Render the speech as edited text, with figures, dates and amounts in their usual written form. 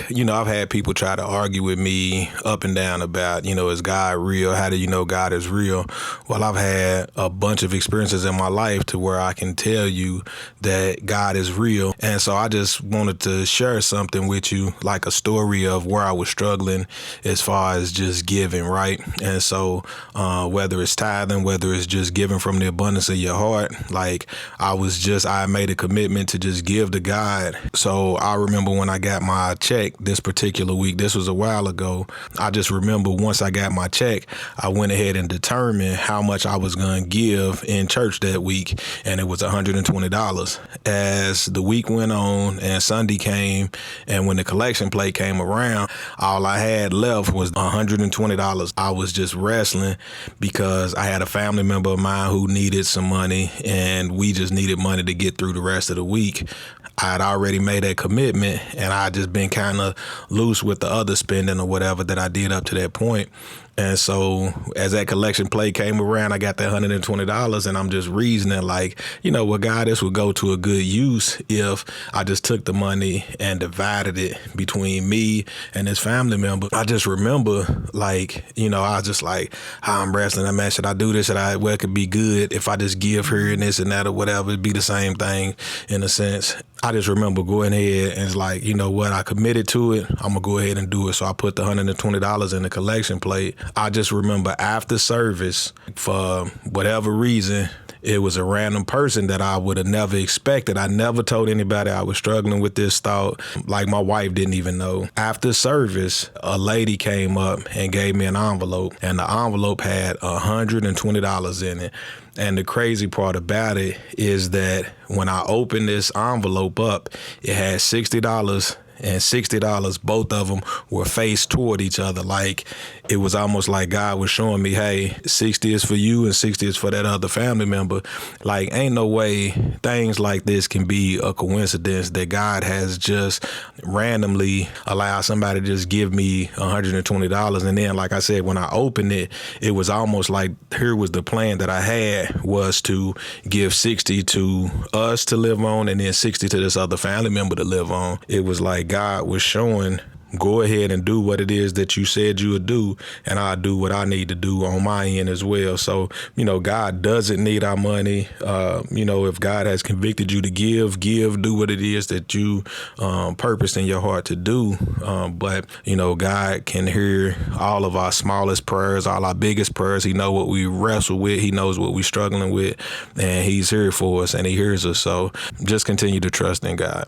I've had people try to argue with me up and down about, is God real? How do you know God is real? Well, I've had a bunch of experiences in my life to where I can tell you that God is real. And so I just wanted to share something with you, like a story of where I was struggling as far as just giving, right? And so whether it's tithing, whether it's just giving from the abundance of your heart, like I made a commitment to just give to God. So I remember when I got my check this particular week, this was a while ago. I just remember once I got my check, I went ahead and determined how much I was going to give in church that week. And it was $120. As the week went on and Sunday came, and when the collection plate came around, all I had left was $120. I was just wrestling because I had a family member of mine who needed some money, and we just needed money to get through the rest of the week. I had already made that commitment, and I just been kind of loose with the other spending or whatever that I did up to that point. And so as that collection plate came around, I got that $120, and I'm just reasoning like, God, this would go to a good use if I just took the money and divided it between me and this family member. I just remember I was just like, how I'm wrestling. Man, should I do this? Well, it could be good if I just give her and this and that or whatever. It'd be the same thing in a sense. I just remember going ahead and it's like, I committed to it. I'm going to go ahead and do it. So I put the $120 in the collection plate. I just remember after service, for whatever reason, it was a random person that I would have never expected. I never told anybody I was struggling with this thought. Like my wife didn't even know. After service, a lady came up and gave me an envelope, and the envelope had $120 in it. And the crazy part about it is that when I opened this envelope up, it had $60 and $60, both of them were faced toward each other. Like it was almost like God was showing me, hey, 60 is for you and 60 is for that other family member. Like ain't no way things like this can be a coincidence that God has just randomly allowed somebody to just give me $120. And then, like I said, when I opened it, it was almost like here was the plan that I had was to give 60 to us to live on and then 60 to this other family member to live on. It was like God was showing, go ahead and do what it is that you said you would do, and I'll do what I need to do on my end as well. So, God doesn't need our money. If God has convicted you to give, do what it is that you purpose in your heart to do. But God can hear all of our smallest prayers, all our biggest prayers. He knows what we wrestle with. He knows what we're struggling with, and he's here for us and he hears us. So just continue to trust in God.